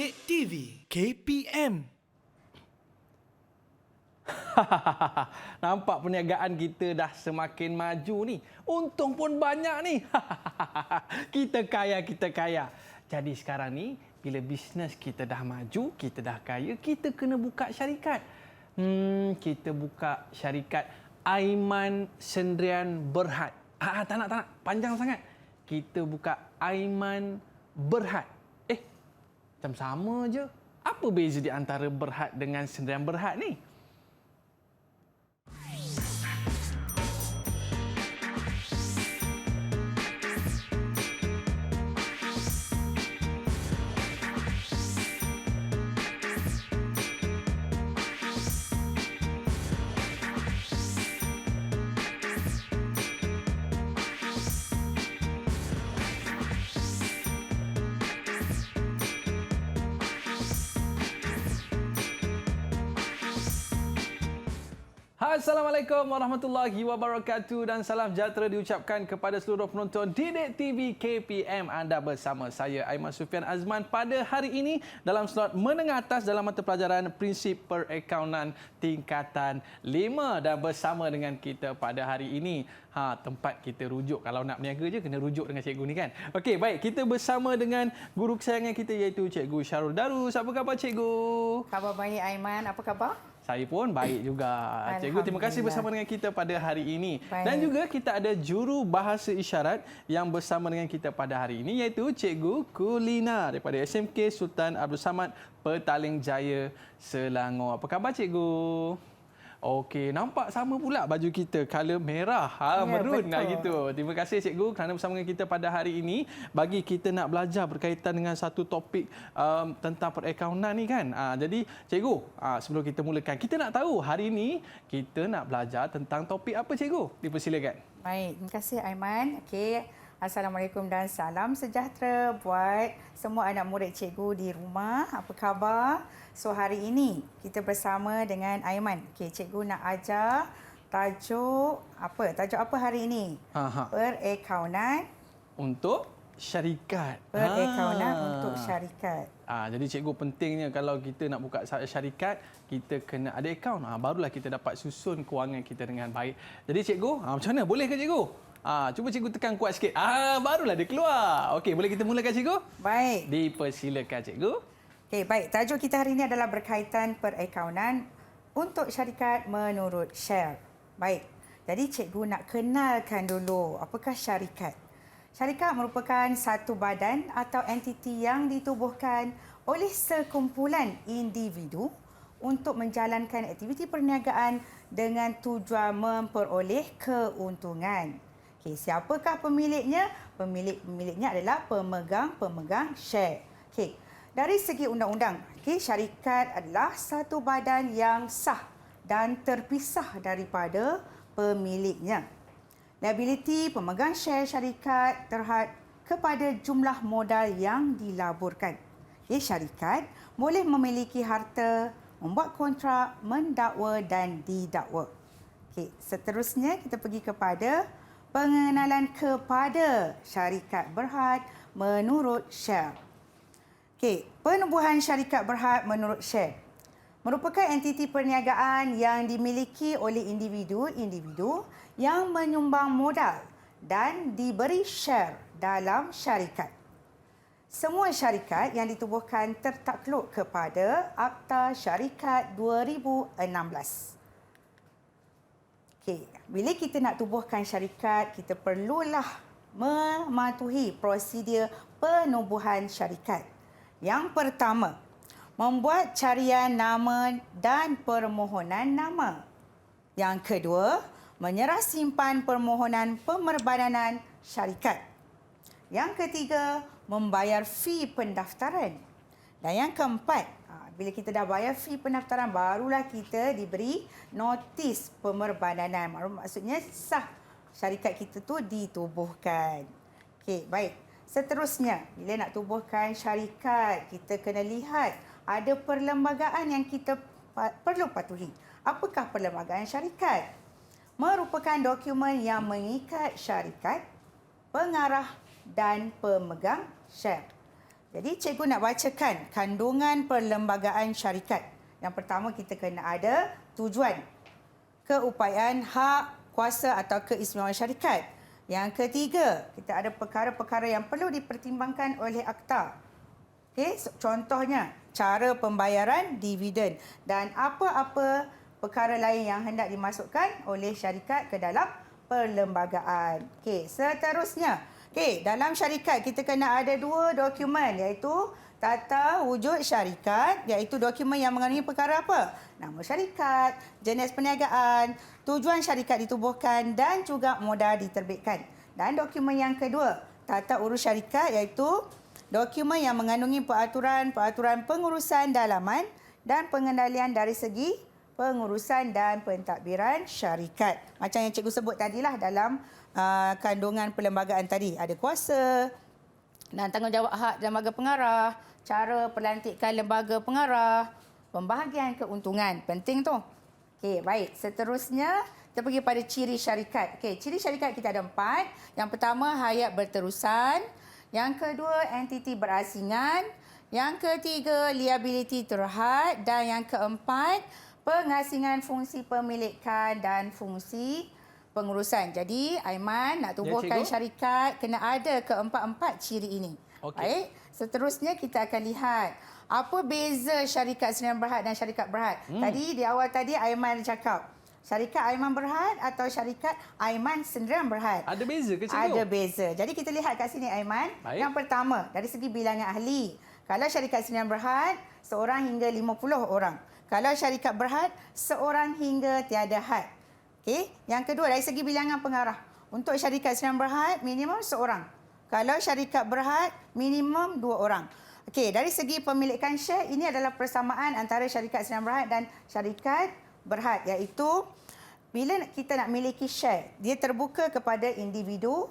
Didik TV KPM. Nampak perniagaan kita dah semakin maju ni. Untung pun banyak ni. Kita kaya. Jadi sekarang ni, bila bisnes kita dah maju, kita dah kaya, kita kena buka syarikat. Kita buka syarikat Aiman Sendirian Berhad. Tak nak. Panjang sangat. Kita buka Aiman Berhad. Macam sama je. Apa beza di antara Berhad dengan Sendirian Berhad ni? Assalamualaikum warahmatullahi wabarakatuh dan salam sejahtera diucapkan kepada seluruh penonton Didik TV KPM. Anda bersama saya Aiman Sufian Azman pada hari ini dalam slot menengah atas dalam mata pelajaran Prinsip Perakaunan tingkatan 5 dan bersama dengan kita pada hari ini tempat kita rujuk. Kalau nak berniaga je kena rujuk dengan cikgu ni kan. Okey, baik, kita bersama dengan guru kesayangan kita iaitu Cikgu Syarul Darus. Apa khabar cikgu? Khabar baik Aiman, apa khabar? Saya pun baik juga. Cikgu, terima kasih bersama dengan kita pada hari ini. Baik. Dan juga kita ada juru bahasa isyarat yang bersama dengan kita pada hari ini iaitu Cikgu Kulina daripada SMK Sultan Abdul Samad, Petaling Jaya, Selangor. Apa khabar cikgu? Okey, nampak sama pula baju kita, color merah, merun gitu. Terima kasih cikgu kerana bersama dengan kita pada hari ini bagi kita nak belajar berkaitan dengan satu topik tentang perakaunan ni kan. Jadi cikgu, sebelum kita mulakan, kita nak tahu hari ini kita nak belajar tentang topik apa cikgu? Dipersilakan. Baik, terima kasih Aiman. Okey, Assalamualaikum dan salam sejahtera buat semua anak murid cikgu di rumah. Apa khabar? So hari ini kita bersama dengan Aiman. Okey, cikgu nak ajar tajuk apa? Tajuk apa hari ini? Perakaunan untuk syarikat. Perakaunan untuk syarikat. Jadi cikgu, pentingnya kalau kita nak buka syarikat, kita kena ada akaun. Barulah kita dapat susun kewangan kita dengan baik. Jadi cikgu, macam mana? Boleh ke cikgu? Cuba cikgu tekan kuat sikit. Barulah dia keluar. Okey, boleh kita mulakan cikgu? Baik. Dipersilakan cikgu. Okey, baik. Tajuk kita hari ini adalah berkaitan perakaunan untuk syarikat menurut share. Baik. Jadi cikgu nak kenalkan dulu apakah syarikat. Syarikat merupakan satu badan atau entiti yang ditubuhkan oleh sekumpulan individu untuk menjalankan aktiviti perniagaan dengan tujuan memperoleh keuntungan. Okey, siapakah pemiliknya? Pemiliknya adalah pemegang share. Okey. Dari segi undang-undang, syarikat adalah satu badan yang sah dan terpisah daripada pemiliknya. Liability pemegang share syarikat terhad kepada jumlah modal yang dilaburkan. Syarikat boleh memiliki harta, membuat kontrak, mendakwa dan didakwa. Seterusnya kita pergi kepada pengenalan kepada syarikat Berhad menurut share. Penubuhan syarikat Berhad menurut share merupakan entiti perniagaan yang dimiliki oleh individu-individu yang menyumbang modal dan diberi share dalam syarikat. Semua syarikat yang ditubuhkan tertakluk kepada Akta Syarikat 2016. Bila kita nak tubuhkan syarikat, kita perlulah mematuhi prosedur penubuhan syarikat. Yang pertama, membuat carian nama dan permohonan nama. Yang kedua, menyerah simpan permohonan pemerbadanan syarikat. Yang ketiga, membayar fee pendaftaran. Dan yang keempat, bila kita dah bayar fee pendaftaran, barulah kita diberi notis pemerbadanan. Maksudnya sah syarikat kita tu ditubuhkan. Okey, baik. Seterusnya, bila nak tubuhkan syarikat, kita kena lihat ada perlembagaan yang kita perlu patuhi. Apakah perlembagaan syarikat? Merupakan dokumen yang mengikat syarikat, pengarah dan pemegang share. Jadi cikgu nak bacakan kandungan perlembagaan syarikat. Yang pertama kita kena ada tujuan, keupayaan, hak, kuasa atau keistimewaan syarikat. Yang ketiga, kita ada perkara-perkara yang perlu dipertimbangkan oleh akta. Okey, contohnya cara pembayaran dividen dan apa-apa perkara lain yang hendak dimasukkan oleh syarikat ke dalam perlembagaan. Okey, seterusnya. Okey, dalam syarikat kita kena ada 2 dokumen iaitu tata wujud syarikat iaitu dokumen yang mengandungi perkara apa? Nama syarikat, jenis perniagaan, tujuan syarikat ditubuhkan dan juga modal diterbitkan. Dan dokumen yang kedua, tata urus syarikat iaitu dokumen yang mengandungi peraturan pengurusan dalaman dan pengendalian dari segi pengurusan dan pentadbiran syarikat. Macam yang cikgu sebut tadilah dalam kandungan perlembagaan tadi. Ada kuasa dan tanggungjawab hak lembaga pengarah, cara pelantikan lembaga pengarah, pembahagian keuntungan. Penting tu. Okey, baik. Seterusnya, kita pergi pada ciri syarikat. Okey, ciri syarikat kita ada 4. Yang pertama, hayat berterusan. Yang kedua, entiti berasingan. Yang ketiga, liability terhad. Dan yang keempat, pengasingan fungsi pemilikan dan fungsi pengurusan. Jadi, Aiman nak tubuhkan syarikat, kena ada keempat-empat ciri ini. Okey. Baik. Seterusnya kita akan lihat apa beza syarikat Sdn Bhd dan syarikat Berhad. Tadi di awal tadi Aiman cakap syarikat Aiman Berhad atau syarikat Aiman Sdn Bhd. Ada beza ke cikgu? Ada beza. Jadi kita lihat kat sini Aiman. Baik. Yang pertama dari segi bilangan ahli. Kalau syarikat Sdn Bhd seorang hingga 50 orang. Kalau syarikat Berhad seorang hingga tiada had. Okey. Yang kedua dari segi bilangan pengarah. Untuk syarikat Sdn Bhd minimum seorang. Kalau syarikat Berhad, minimum 2 orang. Okey, dari segi pemilikan share, ini adalah persamaan antara syarikat Sdn Bhd dan syarikat Berhad. Iaitu, bila kita nak miliki share, dia terbuka kepada individu,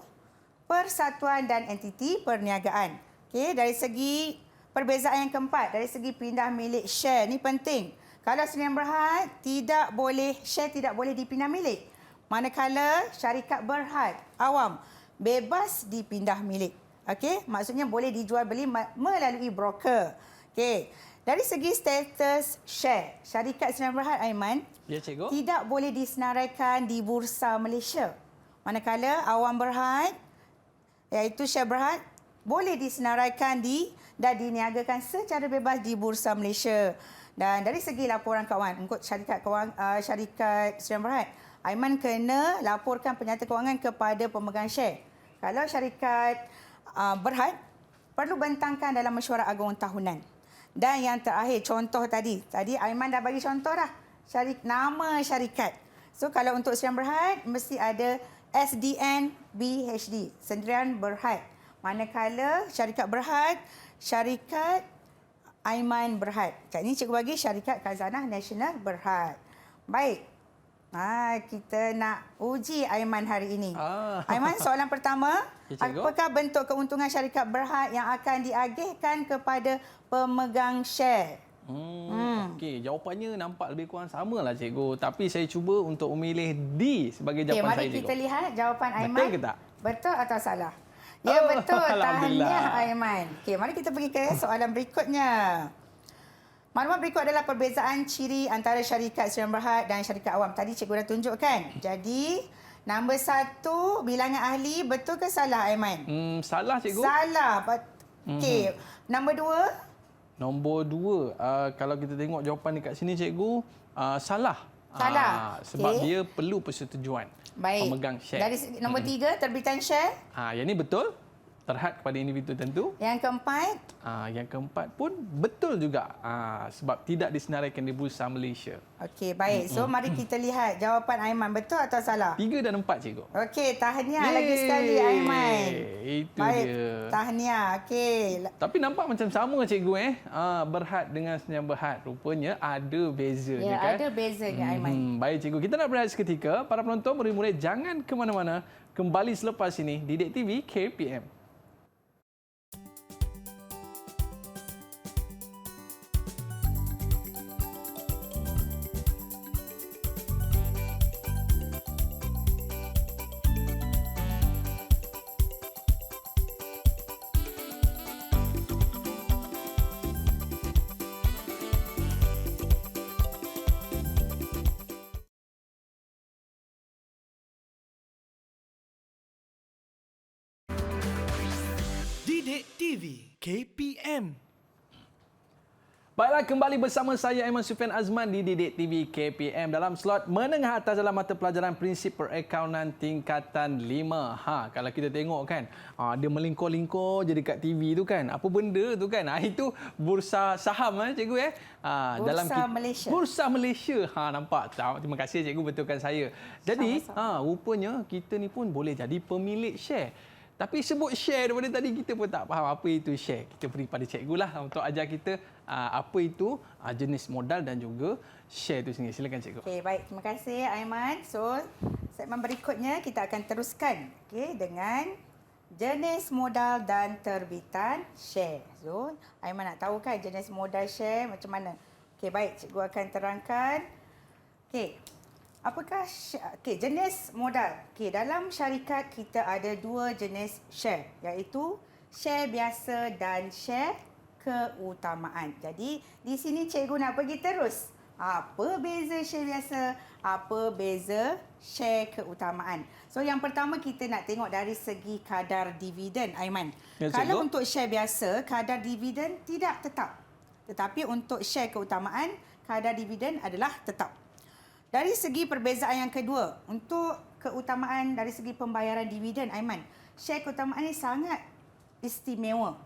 persatuan dan entiti perniagaan. Okey, dari segi perbezaan yang keempat, dari segi pindah milik share, ni penting. Kalau Sdn Bhd, share tidak boleh dipindah milik. Manakala syarikat Berhad, awam, bebas dipindah milik. Okey, maksudnya boleh dijual beli melalui broker. Okey, dari segi status share, syarikat Sdn Bhd Aiman Ya, cikgu. tidak boleh disenaraikan di Bursa Malaysia. Manakala awam Berhad iaitu share Berhad boleh disenaraikan dan diniagakan secara bebas di Bursa Malaysia. Dan dari segi laporan kawan, untuk syarikat Sdn Bhd, Aiman kena laporkan penyata kewangan kepada pemegang share. Kalau syarikat Berhad, perlu bentangkan dalam mesyuarat agung tahunan. Dan yang terakhir, contoh tadi Aiman dah bagi contoh dah. Nama syarikat. So, kalau untuk Sdn Bhd, mesti ada SDN BHD, Sdn Bhd. Manakala syarikat Berhad, syarikat Aiman Berhad. Kat ni cikgu bagi syarikat Khazanah Nasional Berhad. Baik. Kita nak uji Aiman hari ini. Aiman, soalan pertama. Ya, cikgu. Apakah bentuk keuntungan syarikat Berhad yang akan diagihkan kepada pemegang share? Okey, jawapannya nampak lebih kurang samalah cikgu. Tapi saya cuba untuk memilih D sebagai jawapan Mari saya, cikgu. kita lihat jawapan Aiman. Betul ke tak? Betul atau salah? Ya, betul. Alhamdulillah. Tahniah Aiman. Okey, mari kita pergi ke soalan berikutnya. Maklumat berikut adalah perbezaan ciri antara syarikat Sdn Bhd dan syarikat awam. Tadi cikgu dah tunjukkan. Jadi, nombor 1, bilangan ahli, betul ke salah Aiman? Salah, cikgu. Salah. Okey. Nombor 2? Nombor 2, kalau kita tengok jawapan dekat sini, cikgu, salah. Salah. Sebab Okey. dia perlu persetujuan pemegang share. Dari nombor 3, terbitan share. Yang ini betul. Terhad kepada individu tertentu. Yang keempat? Yang keempat pun betul juga. Sebab tidak disenaraikan di Bursa Malaysia. Okey, baik. So, mari kita lihat jawapan Aiman. Betul atau salah? 3 dan 4, cikgu. Okey, tahniah lagi sekali Aiman. Itu Baik, dia. tahniah. Okey. Tapi nampak macam sama, cikgu. Berhad dengan Sdn Bhd. Rupanya ada bezanya, Ya, kan? ada bezanya Aiman. Baik, cikgu. Kita nak berehat seketika. Para penonton, murid-murid, jangan ke mana-mana. Kembali selepas ini di Didik TV KPM. Didik TV KPM. Baiklah, kembali bersama saya Aiman Sufian Azman di Didik TV KPM dalam slot menengah atas dalam mata pelajaran prinsip perakaunan tingkatan 5. Kalau kita tengok kan, dia melingkor-lingkor je dekat TV tu kan. Apa benda tu kan? Itu bursa saham cikgu Bursa Malaysia. Bursa Malaysia. Nampak? Terima kasih cikgu betulkan saya. Jadi, rupanya kita ni pun boleh jadi pemilik share. Tapi sebut share daripada tadi kita pun tak faham apa itu share. Kita beri pada cikgu lah untuk ajar kita apa itu jenis modal dan juga share itu sendiri. Silakan cikgu. Okey, baik. Terima kasih Aiman. So, segmen berikutnya kita akan teruskan dengan jenis modal dan terbitan share. So, Aiman nak tahu kan jenis modal share macam mana? Okey, baik. Cikgu akan terangkan. Okey. Apakah jenis modal? Dalam syarikat kita ada dua jenis share, iaitu share biasa dan share keutamaan. Jadi di sini cikgu nak pergi terus. Apa beza share biasa? Apa beza share keutamaan? So yang pertama kita nak tengok dari segi kadar dividen, Aiman. Ya, kalau untuk share biasa, kadar dividen tidak tetap. Tetapi untuk share keutamaan, kadar dividen adalah tetap. Dari segi perbezaan yang kedua, untuk keutamaan dari segi pembayaran dividen, Aiman, share keutamaan ini sangat istimewa.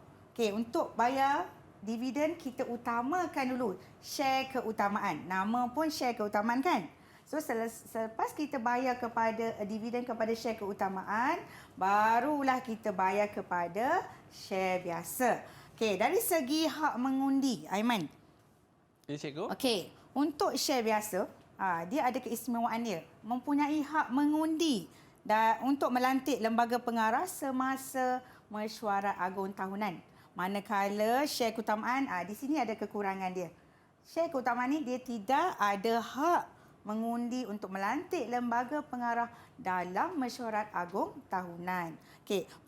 Untuk bayar dividen, kita utamakan dulu share keutamaan. Nama pun share keutamaan kan? So, selepas kita bayar kepada dividen kepada share keutamaan, barulah kita bayar kepada share biasa. Dari segi hak mengundi, Aiman. Ya, cikgu. Untuk share biasa, dia ada keistimewaan dia. Mempunyai hak mengundi dan untuk melantik lembaga pengarah semasa mesyuarat agung tahunan. Manakala share keutamaan, di sini ada kekurangan dia. Share keutamaan ni dia tidak ada hak mengundi untuk melantik lembaga pengarah dalam mesyuarat agung tahunan.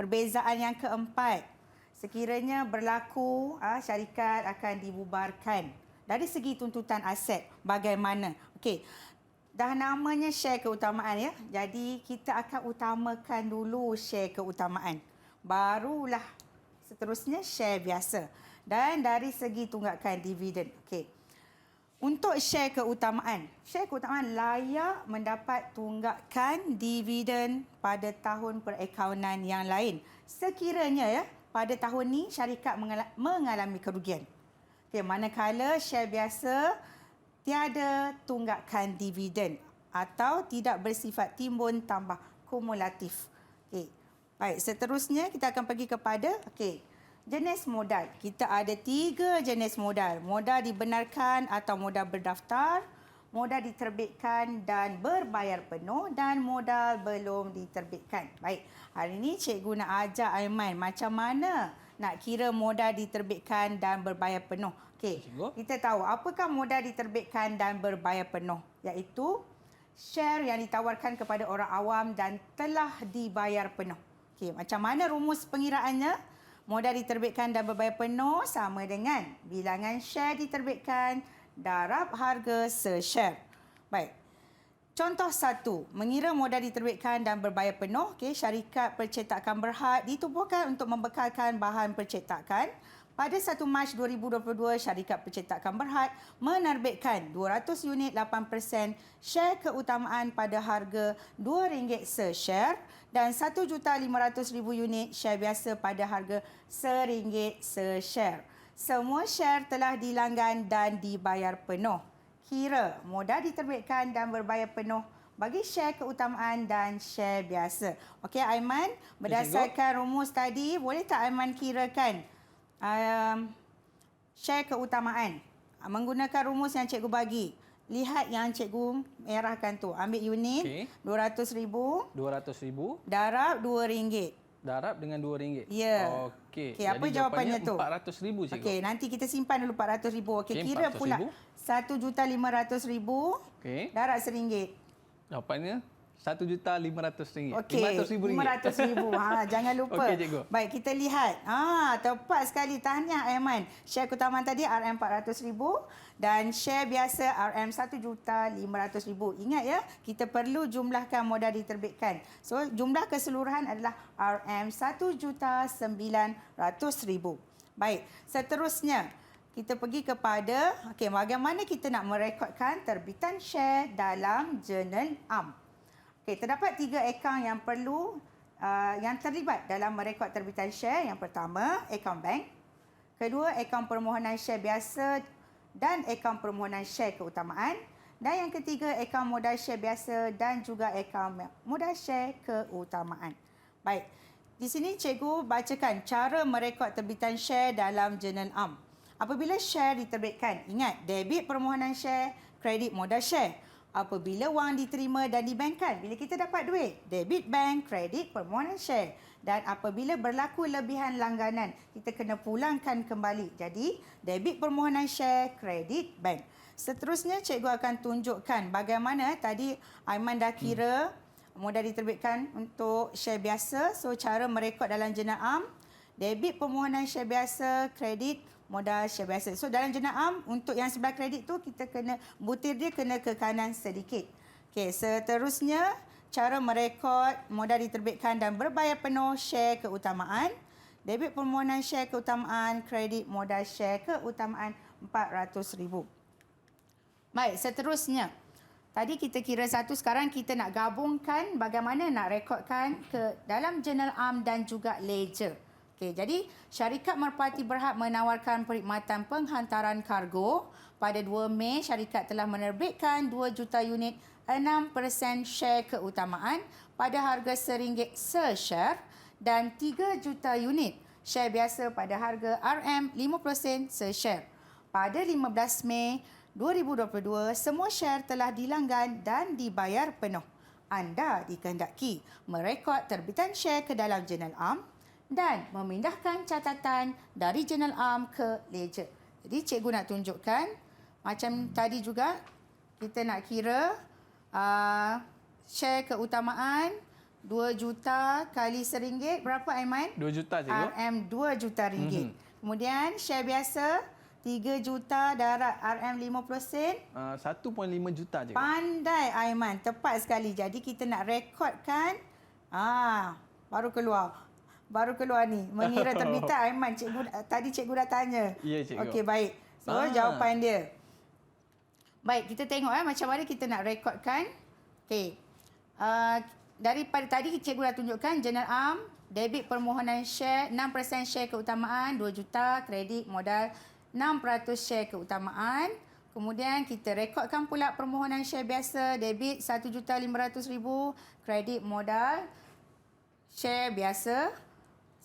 Perbezaan yang keempat. Sekiranya berlaku syarikat akan dibubarkan. Dari segi tuntutan aset, bagaimana? Dah namanya share keutamaan ya. Jadi kita akan utamakan dulu share keutamaan. Barulah seterusnya share biasa. Dan dari segi tunggakan dividen. Untuk share keutamaan layak mendapat tunggakan dividen pada tahun perakaunan yang lain. Sekiranya pada tahun ni syarikat mengalami kerugian. Manakala share biasa tiada tunggakan dividen atau tidak bersifat timbun tambah kumulatif. Baik, seterusnya kita akan pergi kepada jenis modal. Kita ada 3 jenis modal. Modal dibenarkan atau modal berdaftar, modal diterbitkan dan berbayar penuh dan modal belum diterbitkan. Baik, hari ini cikgu nak ajar Aiman macam mana nak kira modal diterbitkan dan berbayar penuh. Kita tahu apakah modal diterbitkan dan berbayar penuh, iaitu share yang ditawarkan kepada orang awam dan telah dibayar penuh. Macam mana rumus pengiraannya? Modal diterbitkan dan berbayar penuh sama dengan bilangan share diterbitkan darab harga se-share. Baik. Contoh 1, mengira modal diterbitkan dan berbayar penuh, syarikat percetakan Berhad ditubuhkan untuk membekalkan bahan percetakan. Pada 1 Mac 2022, syarikat percetakan Berhad menerbitkan 200 unit 8% share keutamaan pada harga RM2 se-share dan 1,500,000 unit share biasa pada harga RM1 se-share. Semua share telah dilanggan dan dibayar penuh. Kira modal diterbitkan dan berbayar penuh bagi share keutamaan dan share biasa. Aiman, berdasarkan rumus tadi, boleh tak Aiman kirakan share keutamaan menggunakan rumus yang cikgu bagi? Lihat yang cikgu merahkan tu. Ambil unit 200,000. 200,000 darab RM2. darab dengan RM2. Ya. Apa Jadi jawapannya tu? 400,000 cikgu. Nanti kita simpan dulu 400,000. Kira pula 1,500,000 darab RM1. Jawapannya RM1,500,000. Okey, RM500,000. RM500,000. Jangan lupa. Okey, cikgu. Baik, kita lihat. Tepat sekali. Tahniah Aiman. Share keutamaan tadi RM400,000 dan share biasa RM1,500,000. Ingat ya, kita perlu jumlahkan modal diterbitkan. So, jumlah keseluruhan adalah RM1,900,000. Baik, seterusnya kita pergi kepada bagaimana kita nak merekodkan terbitan share dalam jurnal am. Terdapat 3 akaun yang perlu yang terlibat dalam merekod terbitan share. Yang pertama, akaun bank. Kedua, akaun permohonan share biasa dan akaun permohonan share keutamaan. Dan yang ketiga, akaun modal share biasa dan juga akaun modal share keutamaan. Baik, di sini cikgu bacakan cara merekod terbitan share dalam jurnal am. Apabila share diterbitkan, ingat debit permohonan share, kredit modal share. Apabila wang diterima dan dibankkan, bila kita dapat duit, debit bank, kredit permohonan share. Dan apabila berlaku lebihan langganan, kita kena pulangkan kembali. Jadi, debit permohonan share, kredit bank. Seterusnya, cikgu akan tunjukkan bagaimana tadi Aiman dah kira modal diterbitkan untuk share biasa. So, cara merekod dalam jurnal am, debit permohonan share biasa, kredit modal share biasa. So dalam jurnal am, untuk yang sebelah kredit tu kita kena butir dia kena ke kanan sedikit. Okey, seterusnya cara merekod modal diterbitkan dan berbayar penuh share keutamaan. Debit permohonan share keutamaan, kredit modal share keutamaan RM400,000. Baik, seterusnya. Tadi kita kira satu, sekarang kita nak gabungkan bagaimana nak rekodkan ke dalam jurnal am dan juga ledger. Okey, jadi syarikat merpati berhad menawarkan perkhidmatan penghantaran kargo. Pada 2 Mei, syarikat telah menerbitkan 2 juta unit 6% share keutamaan pada harga RM1 se-share dan 3 juta unit share biasa pada harga RM50 se-share. Pada 15 Mei 2022, semua share telah dilanggan dan dibayar penuh. Anda dikehendaki merekod terbitan share ke dalam jurnal am dan memindahkan catatan dari jurnal am ke ledger. Jadi cikgu nak tunjukkan macam tadi juga kita nak kira share keutamaan 2 juta kali RM1 berapa Aiman? 2 juta cikgu. RM2 juta ringgit. Kemudian share biasa 3 juta darab RM50 1.5 juta cikgu. Pandai Aiman, tepat sekali. Jadi kita nak rekodkan baru keluar ni. Mengira terbitan Aiman. Cikgu dah tanya. Ya, cikgu. Okey, baik. So, jawapan dia. Baik, kita tengok macam mana kita nak rekodkan. Okey. Daripada tadi cikgu dah tunjukkan jurnal am, debit permohonan share, 6% share keutamaan, 2 juta, kredit modal 6% share keutamaan. Kemudian kita rekodkan pula permohonan share biasa, debit RM1,500,000, kredit modal share biasa.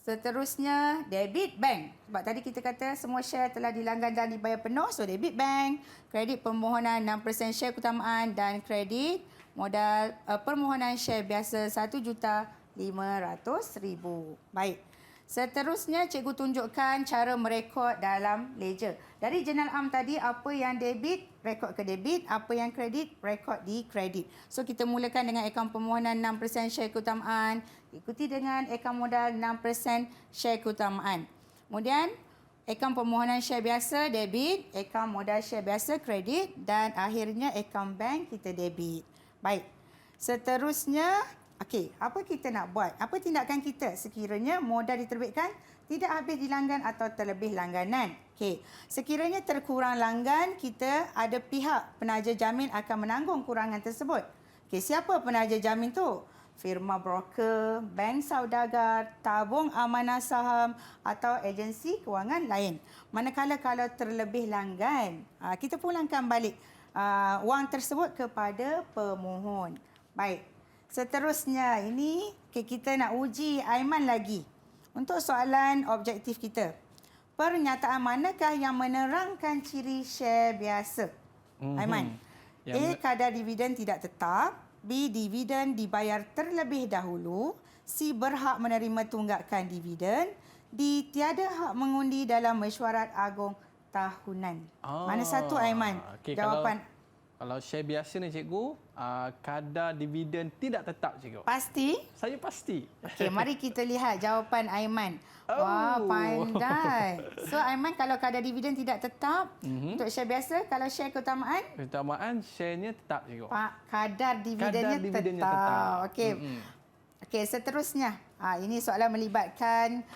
Seterusnya, debit bank. Sebab tadi kita kata semua share telah dilanggan dan dibayar penuh. So, debit bank, kredit permohonan 6% share keutamaan dan kredit modal permohonan share biasa RM1,500,000. Baik. Seterusnya, cikgu tunjukkan cara merekod dalam ledger. Dari jurnal am tadi, apa yang debit, rekod ke debit. Apa yang kredit, rekod di kredit. So, kita mulakan dengan akaun permohonan 6% share keutamaan. Ikuti dengan akaun modal 6% share keutamaan. Kemudian, akaun permohonan share biasa, debit. Akaun modal share biasa, kredit. Dan akhirnya, akaun bank kita debit. Baik. Seterusnya, okey, apa kita nak buat? Apa tindakan kita sekiranya modal diterbitkan tidak habis dilanggan atau terlebih langganan? Okey, sekiranya terkurang langgan, kita ada pihak penaja jamin akan menanggung kurangan tersebut. Okey, siapa penaja jamin tu? Firma broker, bank saudagar, tabung amanah saham atau agensi kewangan lain. Manakala kalau terlebih langgan, kita pulangkan balik wang tersebut kepada pemohon. Baik. Seterusnya, ini kita nak uji Aiman lagi. Untuk soalan objektif kita. Pernyataan manakah yang menerangkan ciri share biasa? Aiman. A. Kadar dividen tidak tetap. B. Dividen dibayar terlebih dahulu. C. Berhak menerima tunggakan dividen. D. Tiada hak mengundi dalam mesyuarat agung tahunan. Mana satu Aiman? Okay, Jawapan. Kalau share biasa ni cikgu, kadar dividen tidak tetap cikgu. Pasti? Saya pasti. Okey, mari kita lihat jawapan Aiman. Wah, pandai. So Aiman, kalau kadar dividen tidak tetap, untuk share biasa, kalau share keutamaan? Keutamaan share-nya tetap cikgu. Kadar dividennya tetap. Okey. Okey, seterusnya. Ini soalan melibatkan,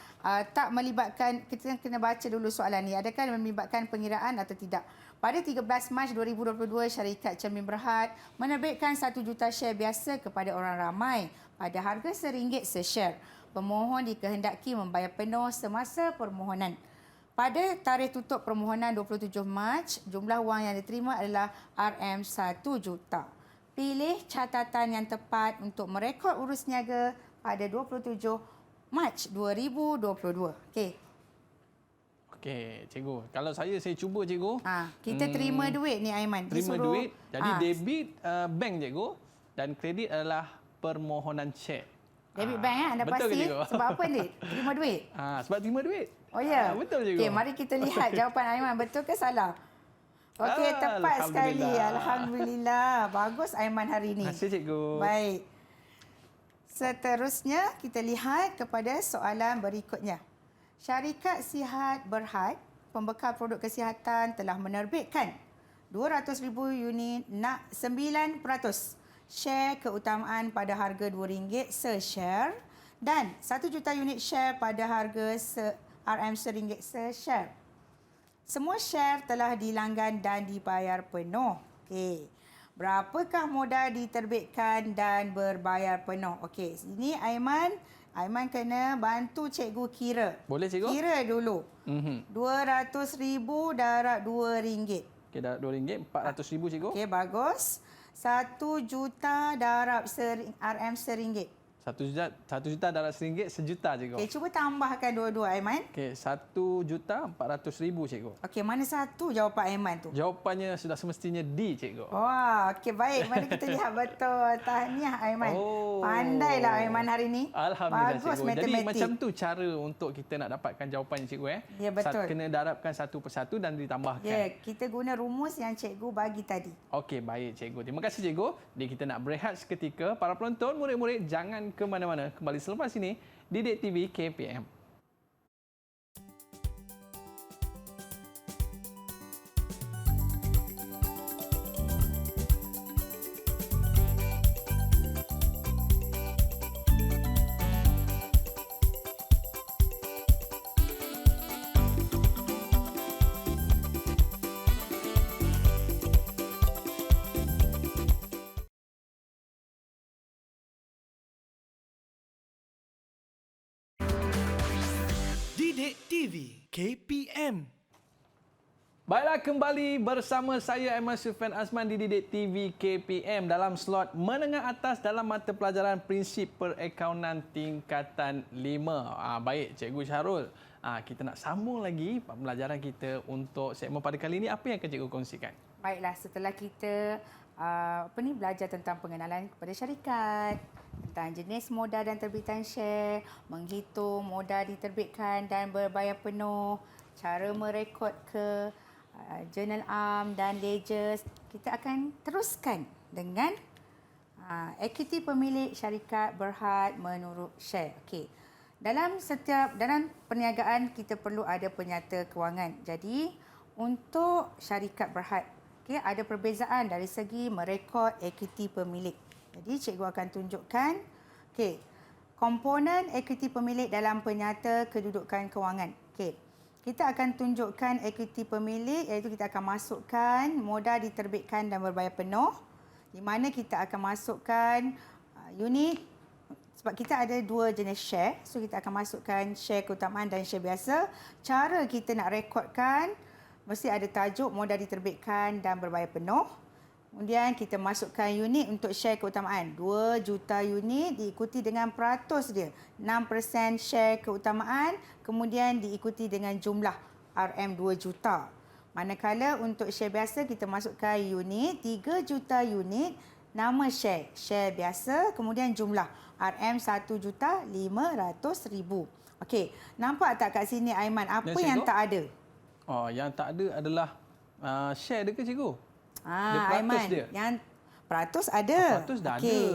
tak melibatkan, kita kena baca dulu soalan ni. Adakah melibatkan pengiraan atau tidak? Pada 13 Mac 2022, syarikat Cermin Berhad menerbitkan 1 juta share biasa kepada orang ramai pada harga RM1 se-share. Pemohon dikehendaki membayar penuh semasa permohonan. Pada tarikh tutup permohonan 27 Mac, jumlah wang yang diterima adalah RM1 juta. Pilih catatan yang tepat untuk merekod urus niaga pada 27 Mac 2022. Okey. Okey, cikgu. Kalau saya cuba cikgu. Kita terima duit ni Aiman. Terima duit. Jadi debit bank cikgu dan kredit adalah permohonan cek. Debit bank anda betul pasti? ke, Sebab apa ni? Terima duit? Sebab terima duit. Oh ya. Betul cikgu. Okey, mari kita lihat jawapan Aiman betul ke salah. Okey, tepat sekali. Alhamdulillah. Bagus Aiman hari ini. Terima kasih cikgu. Baik. Seterusnya kita lihat kepada soalan berikutnya. Syarikat Sihat Berhad, pembekal produk kesihatan telah menerbitkan 200,000 unit 9% share keutamaan pada harga RM2 se-share dan 1 juta unit share pada harga RM1 se-share. Semua share telah dilanggan dan dibayar penuh. Okey. Berapakah modal diterbitkan dan berbayar penuh? Okey, sini Aiman kena bantu cikgu kira. Boleh cikgu? Kira dulu. 200,000 darab RM2. Okey, darab RM2, 400,000 cikgu. Okey, bagus. 1 juta darab RM1. 1 juta darab RM1, sejuta cikgu. Okey, cuba tambahkan dua-dua Aiman. Okey, 1,400,000 cikgu. Okey, mana satu jawapan Aiman tu? Jawapannya sudah semestinya D cikgu. Wah, okey baik. Mari kita lihat betul. Tahniah Aiman. Pandailah Aiman hari ini. Alhamdulillah bagus cikgu. matematik. Jadi macam tu cara untuk kita nak dapatkan jawapannya cikgu Ya, betul. Kena darabkan satu persatu dan ditambahkan. Ya, kita guna rumus yang cikgu bagi tadi. Okey, baik cikgu. Terima kasih cikgu. Jadi kita nak berehat seketika. Para penonton, murid-murid jangan ke mana-mana. Kembali selepas ini Didik TV KPM. Didik TV KPM. Baiklah, kembali bersama saya Aiman Sufian Azman di Didik TV KPM dalam slot menengah atas dalam mata pelajaran Prinsip Perakaunan tingkatan 5. Baik, Cikgu Syahrul. Kita nak sambung lagi pembelajaran kita untuk segmen pada kali ini. Apa yang akan Cikgu kongsikan? Baiklah, setelah kita belajar tentang pengenalan kepada syarikat, tentang jenis modal dan terbitan share, menghitung modal diterbitkan dan berbayar penuh, cara merekod ke journal am dan ledger, kita akan teruskan dengan equity pemilik syarikat Berhad menurut share. Okey. Dalam perniagaan kita perlu ada penyata kewangan. Jadi untuk syarikat Berhad, ada perbezaan dari segi merekod equity pemilik. Jadi cikgu akan tunjukkan komponen equity pemilik dalam penyata kedudukan kewangan. Kita akan tunjukkan equity pemilik, iaitu kita akan masukkan modal diterbitkan dan berbayar penuh, di mana kita akan masukkan unit, sebab kita ada dua jenis share. So kita akan masukkan share keutamaan dan share biasa. Cara kita nak rekodkan, mesti ada tajuk modal diterbitkan dan berbayar penuh. Kemudian kita masukkan unit untuk share keutamaan. 2 juta unit diikuti dengan peratus dia. 6% share keutamaan. Kemudian diikuti dengan jumlah RM2 juta. Manakala untuk share biasa kita masukkan unit. 3 juta unit. Nama share. Share biasa. Kemudian jumlah RM1.500.000. Okey. Nampak tak kat sini Aiman? Apa yang tak ada? Yang tak ada adalah share dia ke cikgu? Dia peratus Aiman, dia? yang peratus ada. Peratus dah Okey. ada.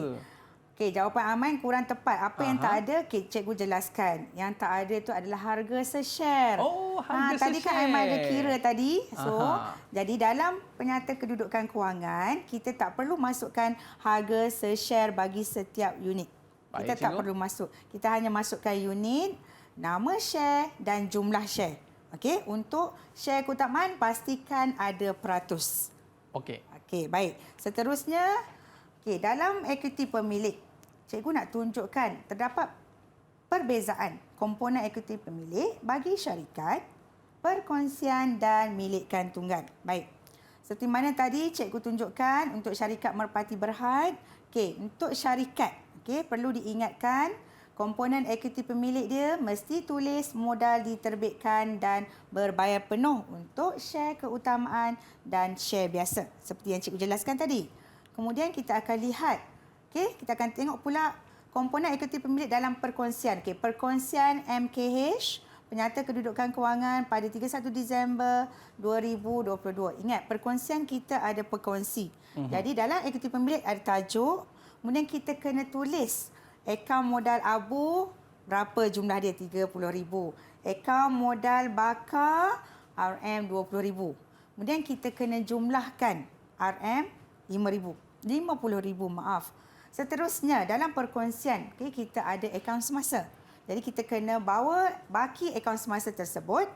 Okey, jawapan Aiman kurang tepat. Apa yang Aha. tak ada, cikgu jelaskan. Yang tak ada itu adalah harga se-share. Oh, harga Tadi kan se-share. Aiman ada kira tadi. So, Aha. jadi dalam penyata kedudukan kewangan, kita tak perlu masukkan harga se-share bagi setiap unit. Baik, Kita tak cikgu. perlu masuk. Kita hanya masukkan unit, nama share dan jumlah share. Okey, untuk share keutamaan pastikan ada peratus. Okey. Okey, baik. Seterusnya, dalam equity pemilik, cikgu nak tunjukkan terdapat perbezaan komponen equity pemilik bagi syarikat, perkongsian dan milikkan tunggal. Baik. Seperti mana tadi cikgu tunjukkan untuk syarikat merpati berhad, untuk syarikat, perlu diingatkan komponen equity pemilik dia mesti tulis modal diterbitkan dan berbayar penuh untuk share keutamaan dan share biasa seperti yang cikgu jelaskan tadi. Kemudian kita akan lihat, kita akan tengok pula komponen equity pemilik dalam perkongsian. Perkongsian MKH, penyata kedudukan kewangan pada 31 Disember 2022. Ingat, perkongsian kita ada perkongsi. Jadi dalam equity pemilik ada tajuk, kemudian kita kena tulis akaun modal abu, berapa jumlah dia? 30,000. Akaun modal bakar, RM20,000. Kemudian kita kena jumlahkan RM5,000. 50,000, maaf. Seterusnya, dalam perkongsian, kita ada akaun semasa. Jadi, kita kena bawa baki akaun semasa tersebut.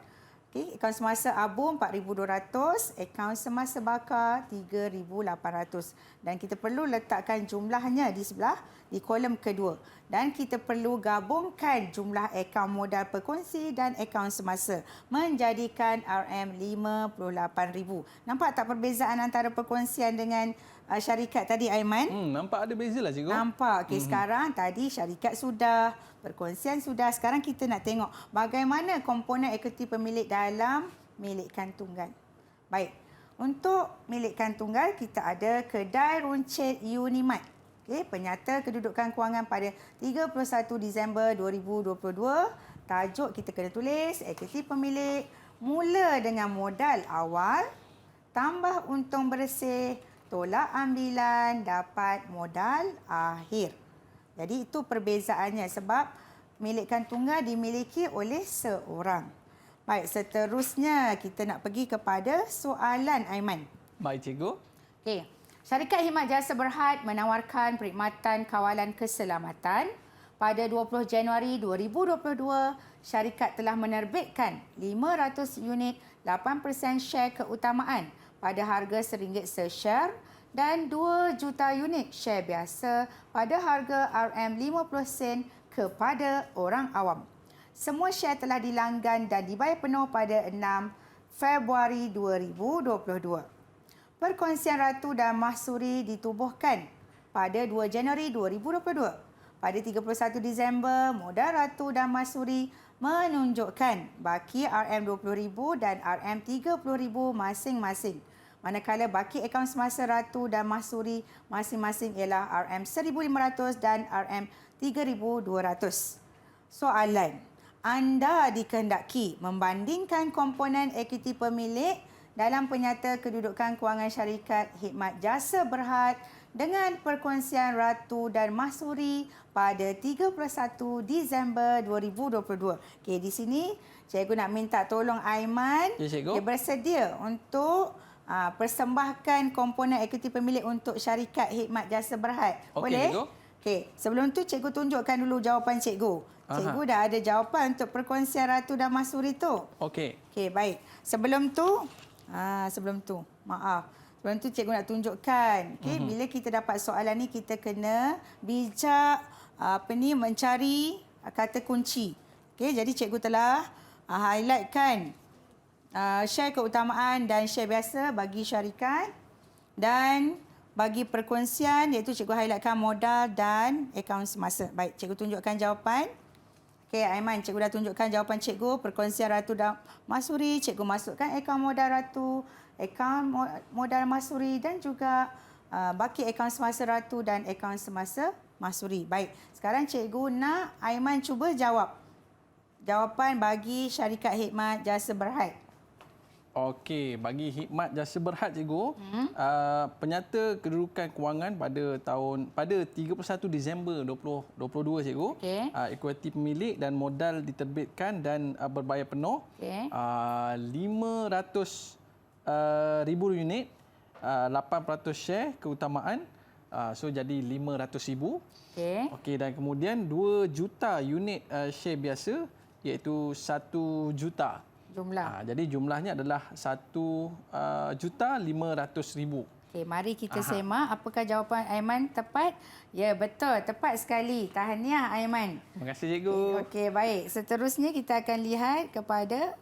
Akaun semasa abu 4,200, akaun semasa bakar 3,800. Dan kita perlu letakkan jumlahnya di sebelah, di kolom kedua. Dan kita perlu gabungkan jumlah akaun modal perkongsi dan akaun semasa menjadikan RM58,000. Nampak tak perbezaan antara perkongsian dengan syarikat tadi, Aiman? Nampak ada beza lah, cikgu. Nampak. Sekarang tadi syarikat sudah, perkongsian sudah. Sekarang kita nak tengok bagaimana komponen equity pemilik dalam milikkan tunggal. Baik. Untuk milikkan tunggal, kita ada kedai runcit Unimat. Penyata kedudukan kewangan pada 31 Disember 2022. Tajuk kita kena tulis, equity pemilik mula dengan modal awal, tambah untung bersih, tolak ambilan, dapat modal akhir. Jadi itu perbezaannya sebab milikkan tunggal dimiliki oleh seorang. Baik, seterusnya kita nak pergi kepada soalan, Aiman. Baik, cikgu. Okey. Syarikat Khidmat Jasa Berhad menawarkan perkhidmatan kawalan keselamatan. Pada 20 Januari 2022, syarikat telah menerbitkan 500 unit 8% share keutamaan pada harga RM1 se-share dan 2 juta unit share biasa pada harga RM50 kepada orang awam. Semua share telah dilanggan dan dibayar penuh pada 6 Februari 2022. Perkongsian Ratu dan Mahsuri ditubuhkan pada 2 Januari 2022. Pada 31 Disember, modal Ratu dan Mahsuri menunjukkan baki RM20,000 dan RM30,000 masing-masing. Manakala baki akaun semasa Ratu dan Mahsuri masing-masing ialah RM1,500 dan RM3,200. Soalan, anda dikehendaki membandingkan komponen equity pemilik dalam penyata kedudukan kewangan syarikat Khidmat Jasa Berhad dengan perkongsian Ratu dan Mahsuri pada 31 Disember 2022. Okey, di sini cikgu nak minta tolong Aiman. Ya, cikgu. Dia bersedia untuk persembahkan komponen equity pemilik untuk syarikat Khidmat Jasa Berhad. Okey, Boleh? cikgu. Okey, sebelum tu cikgu tunjukkan dulu jawapan cikgu. Cikgu dah ada jawapan untuk perkongsian Ratu dan Mahsuri tu. Okey. Okey, baik. Sebelum tu, cikgu nak tunjukkan. Okey, bila kita dapat soalan ni kita kena bijak mencari kata kunci. Okey, jadi cikgu telah highlightkan share keutamaan dan share biasa bagi syarikat dan bagi perkongsian iaitu cikgu highlightkan modal dan akaun semasa. Baik, cikgu tunjukkan jawapan. Okey, Aiman, cikgu dah tunjukkan jawapan cikgu. Perkongsian Ratu dan Mahsuri, cikgu masukkan akaun modal Ratu, akaun modal Mahsuri dan juga baki akaun semasa Ratu dan akaun semasa Mahsuri. Baik, sekarang cikgu nak Aiman cuba jawab. Jawapan bagi syarikat Khidmat Jasa Berhad. Okey, bagi khidmat jasa berhad cikgu, penyata kedudukan kewangan pada 31 Disember 2022 cikgu, Okey. ekuiti pemilik dan modal diterbitkan dan berbayar penuh, Okey. 500 ribu unit, 8% share keutamaan, so jadi 500,000. Okey. Okey, dan kemudian 2 juta unit share biasa, iaitu 1 juta. Jumlah. Jadi jumlahnya adalah 1,500,000. Okey, mari kita semak apakah jawapan Aiman tepat. Ya, betul. Tepat sekali. Tahniah Aiman. Terima kasih cikgu. Okey, baik. Seterusnya kita akan lihat kepada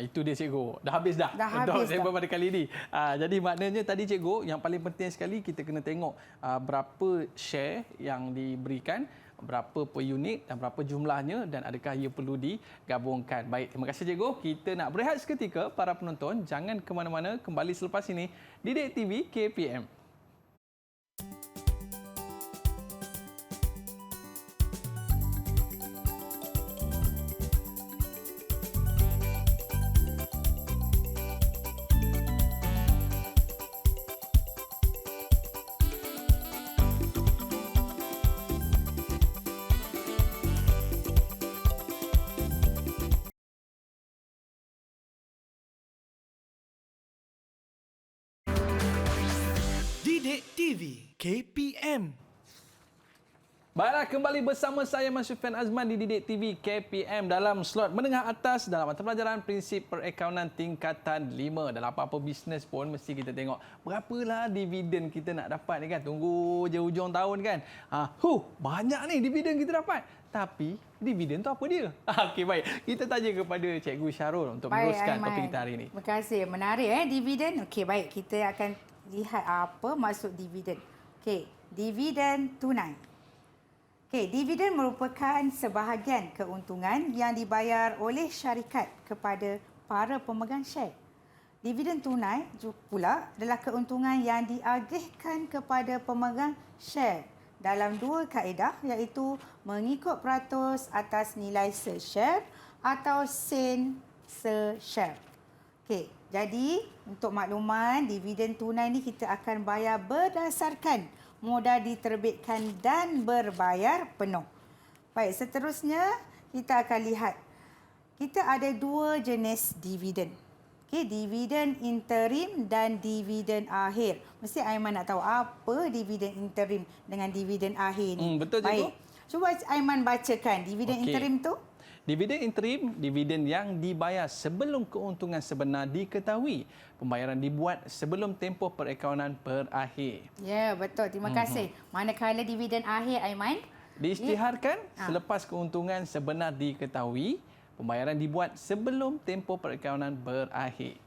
Itu dia cikgu. Dah habis dah. Dah habis Untuk segmen dah. pada kali ini. Jadi maknanya tadi cikgu, yang paling penting sekali kita kena tengok berapa share yang diberikan, berapa per unit dan berapa jumlahnya dan adakah ia perlu digabungkan. Baik, terima kasih cikgu. Kita nak berehat seketika para penonton. Jangan ke mana-mana, kembali selepas ini Didik TV KPM. Didik TV KPM. Baiklah, kembali bersama saya Mas Sufian Azman di Didik TV KPM dalam slot menengah atas dalam mata pelajaran prinsip perakaunan tingkatan 5. Dalam apa-apa bisnes pun mesti kita tengok berapalah dividen kita nak dapat ni kan. Tunggu je hujung tahun kan. Banyak ni dividen kita dapat. Tapi dividen tu apa dia? Okey, baik. Kita tanya kepada Cikgu Syarul untuk meneruskan topik kita hari ini. Terima kasih. Menarik dividen. Okey, baik. Kita akan lihat apa maksud dividen. Okey, dividen tunai. Okey, dividen merupakan sebahagian keuntungan yang dibayar oleh syarikat kepada para pemegang share. Dividen tunai pula adalah keuntungan yang diagihkan kepada pemegang share dalam 2 kaedah, iaitu mengikut peratus atas nilai se-share atau sen se-share. Okey, jadi untuk makluman, dividen tunai ni kita akan bayar berdasarkan modal diterbitkan dan berbayar penuh. Baik, seterusnya kita akan lihat. Kita ada 2 jenis dividen. Okey, dividen interim dan dividen akhir. Mesti Aiman nak tahu apa dividen interim dengan dividen akhir ni. Betul, cikgu. Baik. Cuba Aiman bacakan dividen interim tu. Dividen interim, dividen yang dibayar sebelum keuntungan sebenar diketahui. Pembayaran dibuat sebelum tempoh perakaunan berakhir. Ya, betul. Terima kasih. Manakala dividen akhir, Aiman? Diisytiharkan selepas keuntungan sebenar diketahui. Pembayaran dibuat sebelum tempoh perakaunan berakhir.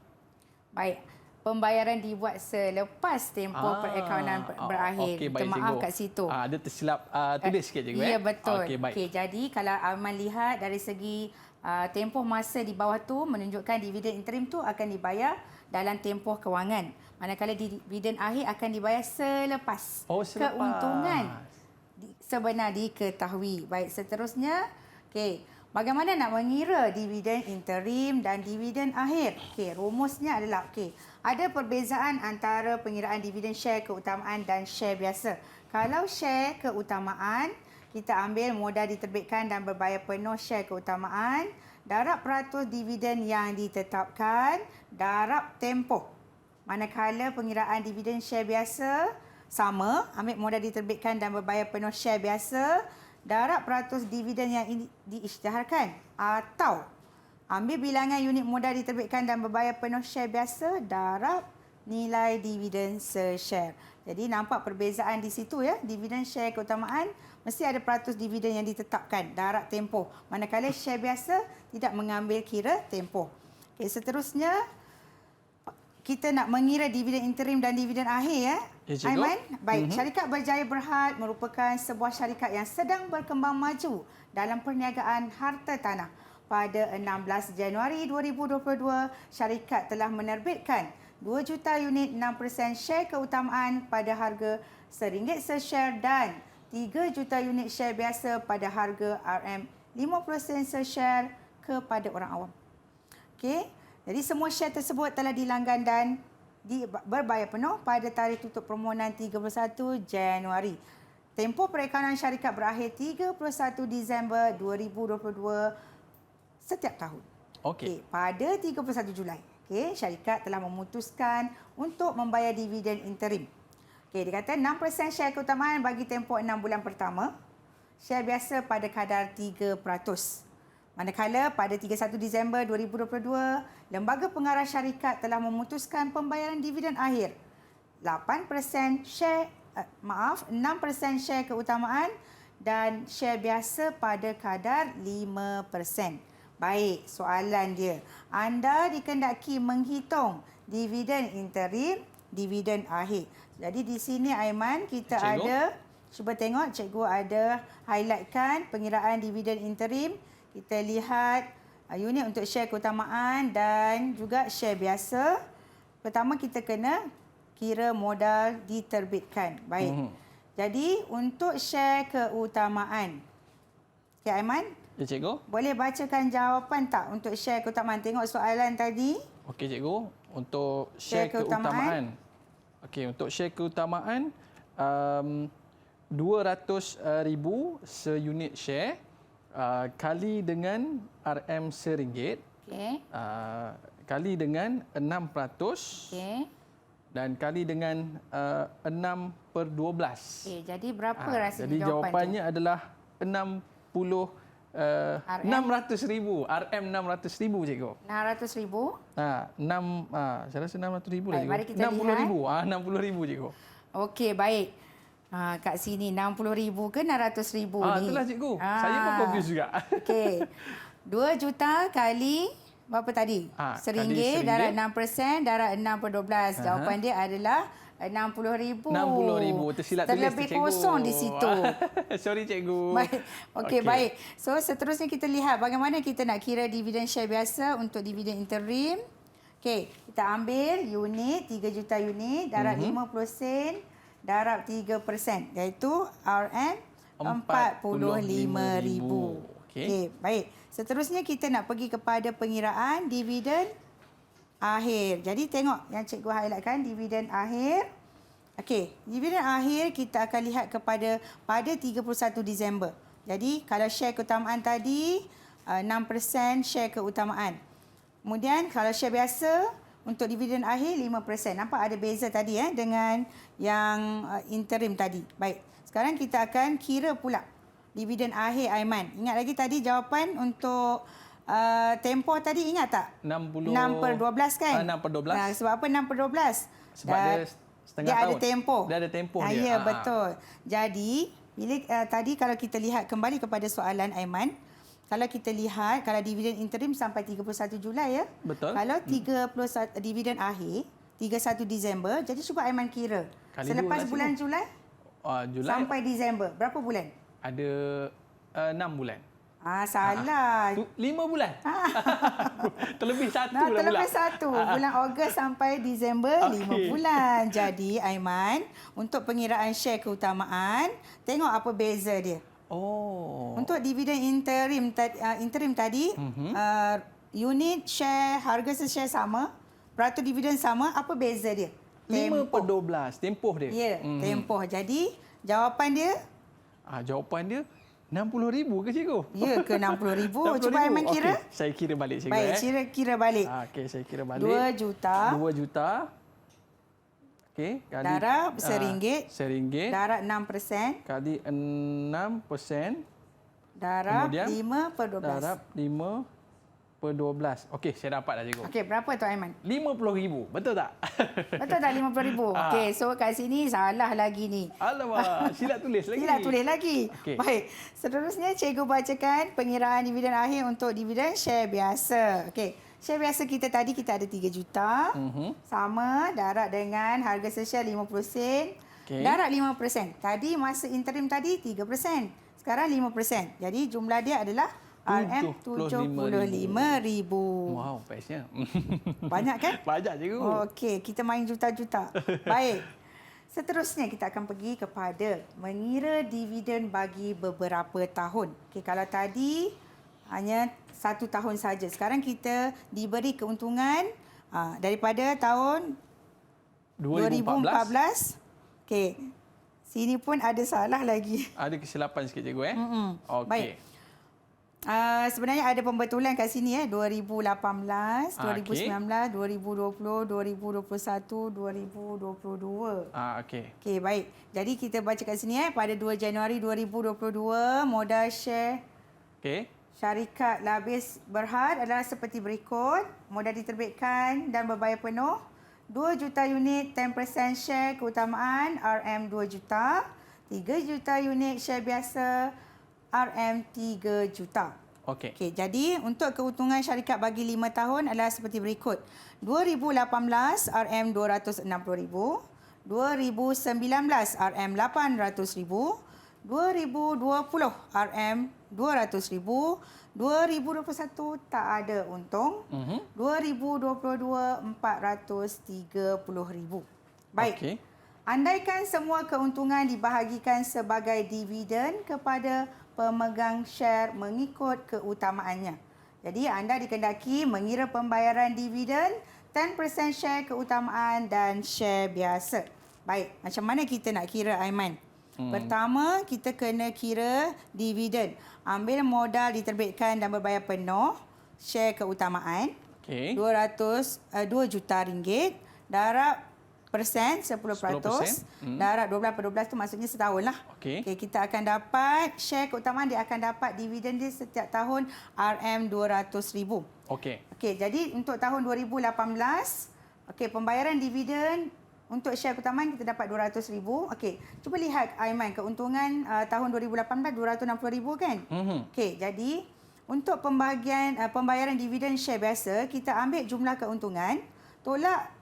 Baik. Pembayaran dibuat selepas tempoh perakaunan berakhir. Okey, baik, Maaf cikgu. kat situ. Ada tersilap tulis sikit cikgu. Ya, betul. Okey, baik. Okey, jadi kalau Aiman lihat dari segi tempoh masa di bawah tu menunjukkan dividen interim tu akan dibayar dalam tempoh kewangan. Manakala dividen akhir akan dibayar selepas, selepas keuntungan sebenar diketahui. Baik, seterusnya. Okey, bagaimana nak mengira dividen interim dan dividen akhir? Okey, rumusnya adalah ada perbezaan antara pengiraan dividen share keutamaan dan share biasa. Kalau share keutamaan, kita ambil modal diterbitkan dan berbayar penuh share keutamaan, darab peratus dividen yang ditetapkan, darab tempoh. Manakala pengiraan dividen share biasa sama, ambil modal diterbitkan dan berbayar penuh share biasa, darab peratus dividen yang diisytiharkan, atau ambil bilangan unit modal diterbitkan dan berbayar penuh share biasa, darab nilai dividen se-share. Jadi nampak perbezaan di situ ya. Dividen share keutamaan mesti ada peratus dividen yang ditetapkan, darab tempoh. Manakala share biasa tidak mengambil kira tempoh. Okey, seterusnya kita nak mengira dividen interim dan dividen akhir ya. Cikgu. Aiman, baik. Syarikat Berjaya Berhad merupakan sebuah syarikat yang sedang berkembang maju dalam perniagaan harta tanah. Pada 16 Januari 2022, syarikat telah menerbitkan 2 juta unit 6% share keutamaan pada harga RM1 se-share dan 3 juta unit share biasa pada harga RM50 se-share kepada orang awam. Okey. Jadi semua share tersebut telah dilanggan dan berbayar penuh pada tarikh tutup permohonan 31 Januari. Tempoh perakaunan syarikat berakhir 31 Disember 2022 setiap tahun. Okey. Pada 31 Julai, syarikat telah memutuskan untuk membayar dividen interim. Dia kata 6% share keutamaan bagi tempoh 6 bulan pertama. Share biasa pada kadar 3%. Manakala pada 31 Disember 2022, Lembaga Pengarah Syarikat telah memutuskan pembayaran dividen akhir 6% share keutamaan dan share biasa pada kadar 5%. Baik, soalan dia. Anda dikendaki menghitung dividen interim, dividen akhir. Jadi di sini Aiman kita Cikgu? ada, cuba tengok cikgu ada highlightkan pengiraan dividen interim. Kita lihat unit untuk share keutamaan dan juga share biasa. Pertama kita kena kira modal diterbitkan. Baik. Jadi untuk share keutamaan. Okey Aiman, Ya, cikgu. boleh bacakan jawapan tak untuk share keutamaan? Tengok soalan tadi. Okey, cikgu. Untuk share keutamaan. Okey, untuk share keutamaan 200,000 seunit share kali dengan RM RM1 Okey. kali dengan 6% Okey. dan kali dengan 6/12. Okey, jadi berapa rasanya Jadi jawapan jawapannya adalah 60 RM? 600,000. RM 600,000, cikgu. 600,000. Saya rasa 600,000 lah, Baik, cikgu. mari kita 60,000. 60,000, cikgu. Okey, baik. Kat sini 60,000 ke 600,000 ni? Itulah, cikgu. Saya pun confused juga. Okey. 2 juta kali berapa tadi? Kali RM1 darab 6%, darab 6/12. Jawapan dia adalah 60,000. 60,000. Tersilap tulis tu, Terlebih cikgu. kosong di situ. Sorry, cikgu. Baik. Okey, baik. So, seterusnya kita lihat bagaimana kita nak kira dividen share biasa untuk dividen interim. Okey, kita ambil unit, 3 juta unit, darab 50 sen, darab 3%, iaitu RM 45,000. Okey, baik. Seterusnya kita nak pergi kepada pengiraan dividen akhir. Jadi tengok yang cikgu highlightkan dividen akhir. Okey, dividen akhir kita akan lihat pada 31 Disember. Jadi kalau share keutamaan tadi 6% share keutamaan. Kemudian kalau share biasa untuk dividen akhir 5%. Nampak ada beza tadi dengan yang interim tadi. Baik. Sekarang kita akan kira pula dividen akhir Aiman. Ingat lagi tadi jawapan untuk tempoh tadi, ingat tak? 6/12 kan? 6/12. Sebab apa 6/12? Sebab dia setengah dia tahun. ada tempoh. Dia ada tempoh dia. Ya, betul. Jadi, bila tadi kalau kita lihat kembali kepada soalan Aiman, kalau kita lihat, kalau dividen interim sampai 31 Julai ya. Betul. Kalau 31 dividen akhir, 31 Disember, jadi cuba Aiman kira. Kali Selepas 2 lah, bulan Julai Julai sampai Disember, berapa bulan? ada 6 bulan. Salah. 5 bulan. Terlebih satu lah pula. Terlebih satu. Bulan Ogos sampai Disember, 5 bulan. Jadi, Aiman, untuk pengiraan share keutamaan, tengok apa beza dia. Untuk dividen interim tadi, unit share, harga share sama, peratus dividen sama, apa beza dia? 5/12. Tempoh dia. Ya, tempoh. Jadi, jawapan dia? Jawapan dia 60,000 ke, cikgu? Ya ke 60,000? Cuba Aiman kira. Okey, saya kira balik, cikgu. Baik, kira balik. Okey, saya kira balik. 2 juta. 2 juta. Okey, kali Darab RM1. RM1 Darab 6%. kali 6%. Darab Kemudian 5/12. darab 5/12. Okey, saya dapat dah, cikgu. Okey, berapa tu Aiman? 50,000. Betul tak? Betul tak 50,000? Okey, so kat sini salah lagi ni. Alamak, silap tulis lagi. Silap tulis lagi. Okey. Baik, seterusnya cikgu bacakan pengiraan dividen akhir untuk dividen share biasa. Okey, share biasa kita tadi kita ada 3 juta. Sama, darab dengan harga share 50 sen. Okey. Darab 5%. Tadi masa interim tadi 3%. Sekarang 5%. Jadi jumlah dia adalah RM 75,000. Wow, bestnya. Banyak kan? Banyak, cikgu. Okey, kita main juta-juta. Baik. Seterusnya kita akan pergi kepada mengira dividen bagi beberapa tahun. Okey, kalau tadi hanya 1 tahun saja. Sekarang kita diberi keuntungan daripada tahun 2014. Okey. Sini pun ada salah lagi. Ada kesilapan sikit cikgu Okey. Baik. Sebenarnya ada pembetulan kat sini 2018, 2019, 2020, 2021, 2022. Okey. Okey, baik. Jadi kita baca kat sini pada 2 Januari 2022 modal share Okey. syarikat Labis Berhad adalah seperti berikut. Modal diterbitkan dan berbayar penuh 2 juta unit 10% share keutamaan RM 2 juta, 3 juta unit share biasa RM 3 juta. Okey. Okey, jadi untuk keuntungan syarikat bagi 5 tahun adalah seperti berikut. 2018 RM 260,000, 2019 RM 800,000, 2020 RM 200,000, 2021 tak ada untung, 2022 430,000. Baik. Okey. Andaikan semua keuntungan dibahagikan sebagai dividen kepada pemegang share mengikut keutamaannya. Jadi anda dikendaki mengira pembayaran dividen 10% share keutamaan dan share biasa. Baik, macam mana kita nak kira, Aiman? Pertama, kita kena kira dividen. Ambil modal diterbitkan dan berbayar penuh, share keutamaan, Okey. 2 juta ringgit, darab persen 10%, darab 12/12 tu maksudnya setahun lah. Okey. Kita akan dapat share keutamaan, dia akan dapat dividen dia setiap tahun RM 200,000. Okey. Okey, jadi untuk tahun 2018, pembayaran dividen untuk share keutamaan kita dapat 200,000. Okey, cuba lihat Aiman, keuntungan tahun 2018 260,000 kan? Okey, jadi untuk pembayaran dividen share biasa, kita ambil jumlah keuntungan, tolak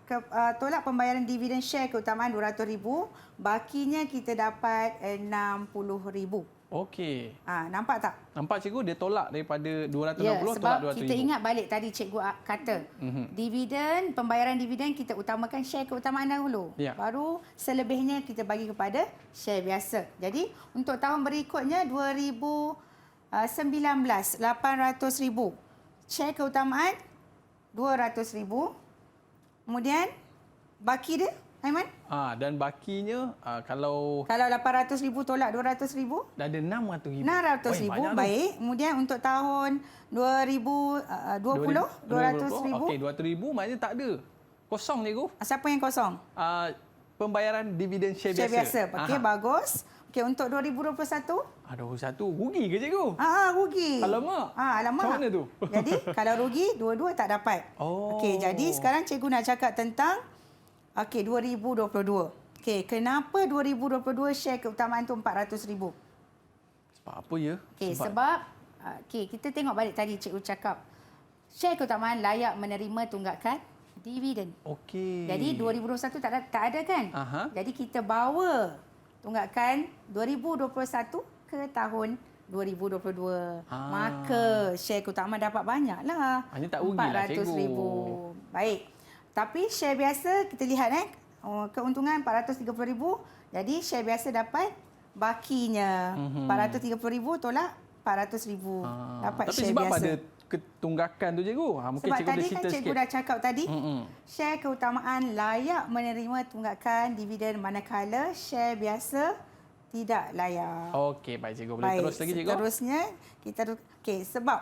pembayaran dividen share keutamaan 200,000, bakinya kita dapat 60,000. Okey. Nampak tak? Nampak cikgu dia tolak daripada 260 Ya, tolak sebab 200,000. kita ingat balik tadi cikgu kata, dividen, pembayaran dividen kita utamakan share keutamaan dahulu. Ya. Baru selebihnya kita bagi kepada share biasa. Jadi untuk tahun berikutnya 2019 800,000. Share keutamaan 200,000. Kemudian baki dia, Aiman? Dan bakinya kalau 800,000 tolak 200,000, dah ada 600,000. 600,000. Baik. Kemudian untuk tahun 2020 200,000. Okey, 200,000 maknanya tak ada. Kosong cikgu. Siapa yang kosong? Pembayaran dividen share Share biasa. biasa. Okey, bagus. Okey, untuk 2021? 21 rugi ke cikgu? Rugi. Alamak. Alamak. Macam mana tu? Jadi, kalau rugi, dua-dua tak dapat. Okey, jadi sekarang cikgu nak cakap tentang 2022. Okey, kenapa 2022 share keutamaan tu 400,000? Sebab apa ya? Okey, sebab kita tengok balik tadi cikgu cakap share keutamaan layak menerima tunggakan dividen. Okey. Jadi 2021 tak ada kan? Jadi kita bawa tunggakan 2021 ke tahun 2022. Maka share keutamaan dapat banyaklah. Hanya tak rugilah cikgu. 400,000. Baik. Tapi share biasa kita lihat keuntungan 430,000. Jadi share biasa dapat bakinya 430,000 tolak 400,000. Dapat tapi share biasa. Tapi sebab pada ketunggakan tu cikgu. Mungkin sebab cikgu tadi boleh cerita kan cikgu sikit. dah cakap tadi, share keutamaan layak menerima tunggakan dividen manakala share biasa tidak layak. Okey, baik cikgu. Boleh terus lagi cikgu? Seterusnya kita sebab